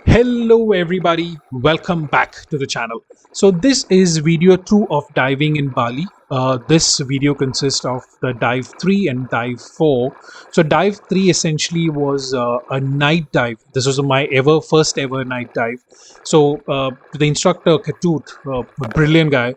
Hello everybody, welcome back to the channel. So this is video 2 of diving in Bali. This video consists of the dive 3 and dive 4. So dive 3 essentially was a night dive. This was my first ever night dive. So the instructor Katut, a brilliant guy,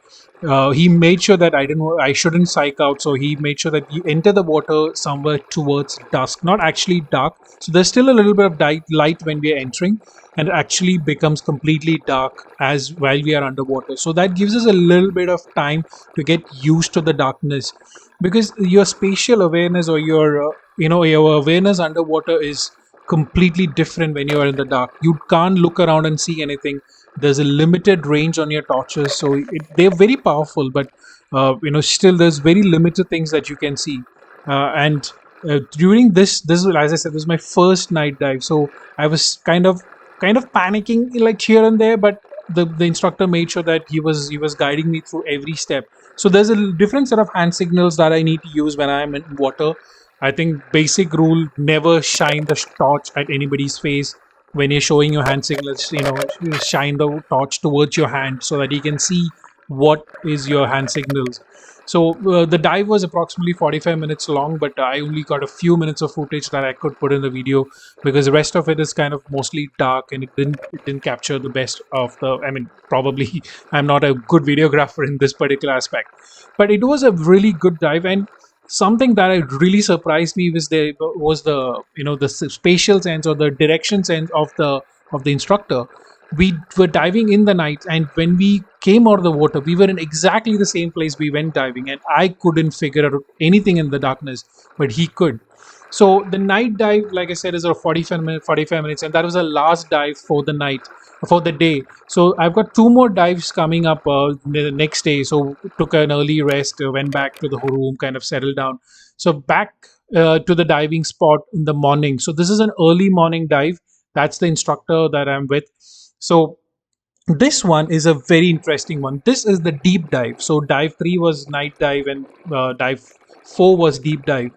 he made sure that I shouldn't psych out. So he made sure that you enter the water somewhere towards dusk, not actually dark. So there's still a little bit of light when we are entering, and it actually becomes completely dark as while we are underwater. So that gives us a little bit of time to get used to the darkness, because your spatial awareness or your awareness underwater is completely different when you are in the dark. You can't look around and see anything. There's a limited range on your torches, so they're very powerful, but still there's very limited things that you can see. And during this, as I said, this was my first night dive, so I was kind of panicking like here and there, but the instructor made sure that he was guiding me through every step. So there's a different set of hand signals that I need to use when I'm in water. I think basic rule: never shine the torch at anybody's face when you're showing your hand signals. Shine the torch towards your hand so that you can see what is your hand signals. So the dive was approximately 45 minutes long, but I only got a few minutes of footage that I could put in the video, because the rest of it is kind of mostly dark, and it didn't capture the best of the. I mean, probably I'm not a good videographer in this particular aspect, but it was a really good dive. And something that really surprised me was the spatial sense or the direction sense of the instructor. We were diving in the night, and when we came out of the water, we were in exactly the same place we went diving, and I couldn't figure out anything in the darkness, but he could. So the night dive, like I said, is a 45 minutes, and that was the last dive for the night, for the day. So I've got two more dives coming up the next day. So took an early rest, went back to the room, kind of settled down. So back to the diving spot in the morning. So this is an early morning dive. That's the instructor that I'm with. So this one is a very interesting one. This is the deep dive. So dive 3 was night dive, and dive 4 was deep dive.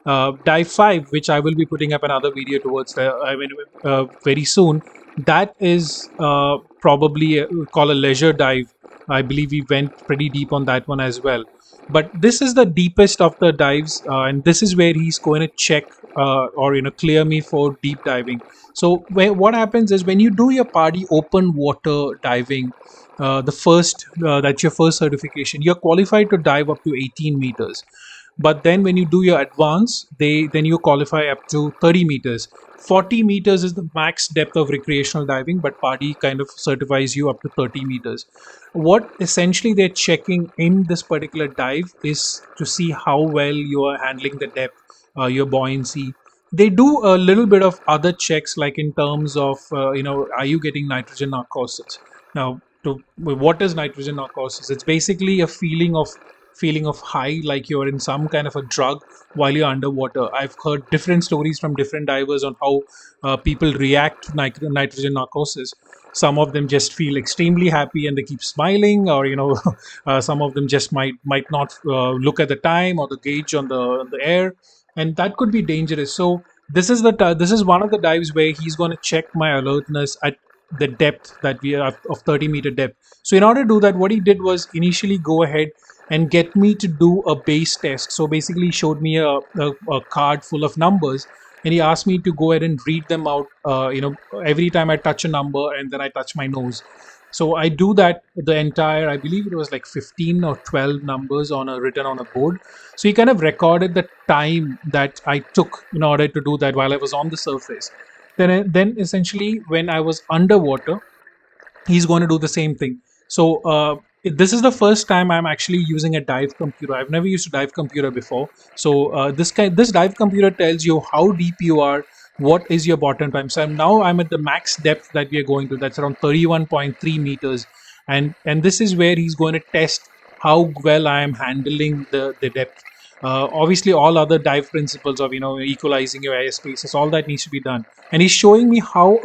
Dive 5, which I will be putting up another video towards very soon, that is probably called a leisure dive. I believe we went pretty deep on that one as well. But this is the deepest of the dives, and this is where he's going to check or clear me for deep diving. So what happens is, when you do your Padi open water diving, that's your first certification. You're qualified to dive up to 18 meters. But then when you do your advance, then you qualify up to 30 meters. 40 meters is the max depth of recreational diving, but Padi kind of certifies you up to 30 meters. What essentially they're checking in this particular dive is to see how well you are handling the depth, your buoyancy. They do a little bit of other checks, like in terms of are you getting nitrogen narcosis. Now, what is nitrogen narcosis? It's basically a feeling of high, like you're in some kind of a drug while you're underwater. I've heard different stories from different divers on how people react to nitrogen narcosis. Some of them just feel extremely happy and they keep smiling, or some of them just might not look at the time or the gauge on the air, and that could be dangerous. So this is one of the dives where he's going to check my alertness at the depth that we are of 30-meter depth. So in order to do that, what he did was initially go ahead and get me to do a base test. So basically, he showed me a card full of numbers, and he asked me to go ahead and read them out. Every time I touch a number, and then I touch my nose. So I do that the entire. I believe it was like 15 or 12 numbers written on a board. So he kind of recorded the time that I took in order to do that while I was on the surface. Then essentially, when I was underwater, he's going to do the same thing. So this is the first time I'm actually using a dive computer. I've never used a dive computer before. So this dive computer tells you how deep you are, what is your bottom time. So I'm at the max depth that we are going to. That's around 31.3 meters, and this is where he's going to test how well I am handling the depth. Obviously, all other dive principles of equalizing your airspaces, all that needs to be done. And he's showing me how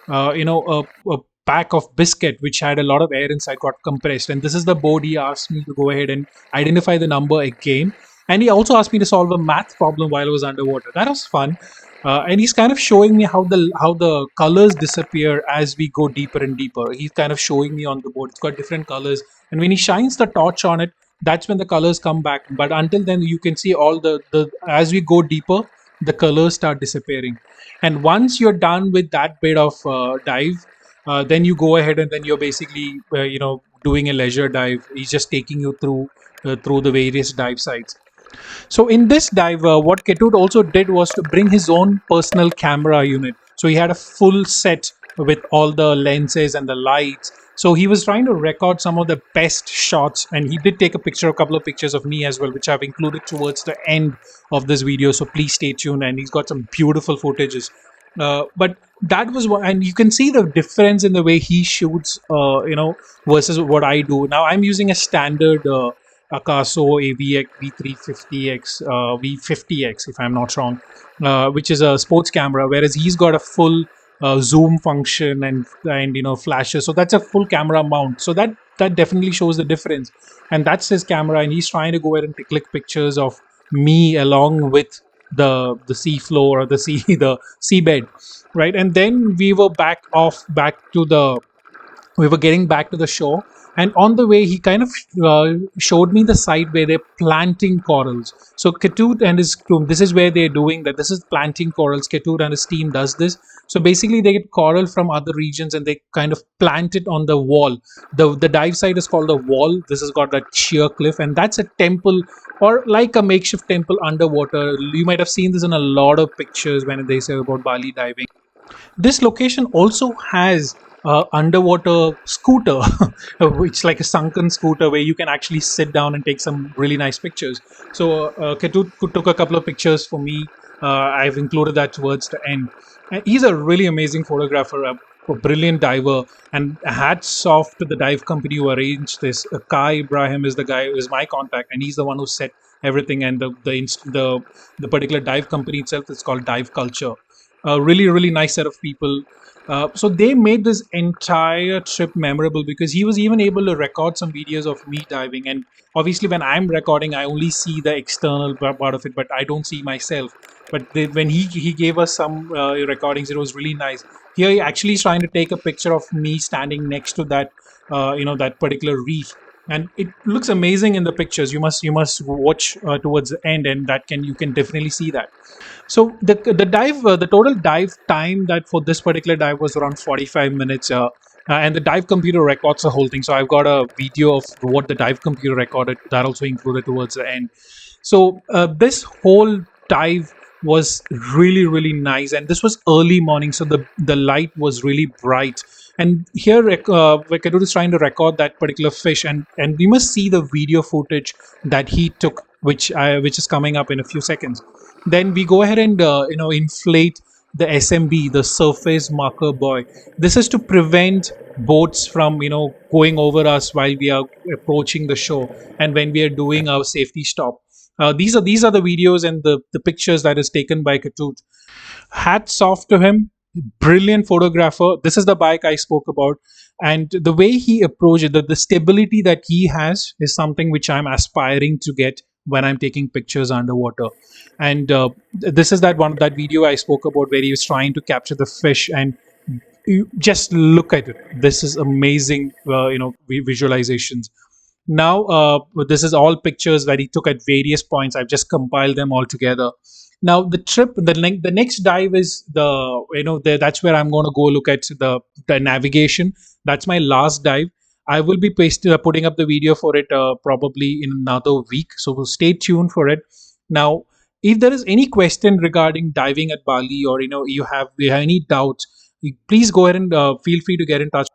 a pack of biscuit which had a lot of air inside got compressed, and this is the board he asked me to go ahead and identify the number again. And he also asked me to solve a math problem while I was underwater. That was fun. and he's kind of showing me how the colors disappear as we go deeper and deeper. He's kind of showing me on the board. It's got different colors, and when he shines the torch on it, that's when the colors come back. But until then, you can see all the as we go deeper, the colors start disappearing. And once you're done with that bit of dive, then you go ahead and then you're basically doing a leisure dive. He's just taking you through the various dive sites. So in this dive, what Ketut also did was to bring his own personal camera unit. So he had a full set with all the lenses and the lights. So he was trying to record some of the best shots, and he did take a couple of pictures of me as well, which I've included towards the end of this video. So please stay tuned, and he's got some beautiful footages. But that was what, and you can see the difference in the way he shoots, versus what I do. Now I'm using a standard Akaso AVX V350X, V50X, if I'm not wrong, which is a sports camera, whereas he's got a full zoom function and flashes. So that's a full camera mount. So that definitely shows the difference. And that's his camera, and he's trying to go ahead and click pictures of me along with the sea floor or the sea the seabed, right? And then we were getting back to the shore, and on the way he kind of showed me the site where they're planting corals. So Ketut and his team, this is where they're doing that. This is planting corals. Ketut and his team does this. So basically they get coral from other regions and they kind of plant it on the wall. The dive site is called the wall. This has got that sheer cliff, and that's a temple, or like a makeshift temple underwater. You might have seen this in a lot of pictures when they say about Bali diving. This location also has underwater scooter, which like a sunken scooter where you can actually sit down and take some really nice pictures. So Ketut took a couple of pictures for me. I've included that towards the end. And he's a really amazing photographer, a brilliant diver, and hats off to the dive company who arranged this. Kai Ibrahim is the guy who is my contact, and he's the one who set everything. And the particular dive company itself is called Dive Culture. A really nice set of people. So they made this entire trip memorable because he was even able to record some videos of me diving. And obviously, when I'm recording, I only see the external part of it, but I don't see myself. But when he gave us some recordings, it was really nice. Here, he actually is trying to take a picture of me standing next to that particular reef, and it looks amazing in the pictures. You must watch towards the end, and that can you can definitely see that. So the total dive time that for this particular dive was around 45 minutes, and the dive computer records the whole thing. So I've got a video of what the dive computer recorded that also included towards the end. So this whole dive was really nice, and this was early morning, so the light was really bright. And here Venkaturu is trying to record that particular fish, and we must see the video footage that he took, which is coming up in a few seconds. Then we go ahead and inflate the SMB, the surface marker buoy. This is to prevent boats from going over us while we are approaching the shore and when we are doing our safety stop. These are the videos and the pictures that is taken by Katut. Hats off to him. Brilliant photographer. This is the bike I spoke about, and the way he approached it, the stability that he has is something which I'm aspiring to get when I'm taking pictures underwater. And this is that video I spoke about where he was trying to capture the fish, and you just look at it. This is amazing, visualizations. Now, this is all pictures that he took at various points. I've just compiled them all together. Now, the next dive is that's where I'm going to go look at the navigation. That's my last dive. I will be putting up the video for it probably in another week. So we'll stay tuned for it. Now, if there is any question regarding diving at Bali, or you have any doubts, please go ahead and feel free to get in touch,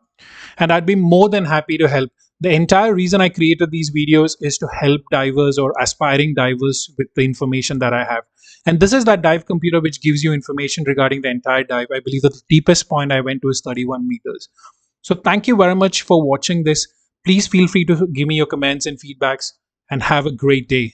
and I'd be more than happy to help. The entire reason I created these videos is to help divers or aspiring divers with the information that I have. And this is that dive computer which gives you information regarding the entire dive. I believe that the deepest point I went to is 31 meters. So thank you very much for watching this. Please feel free to give me your comments and feedbacks, and have a great day.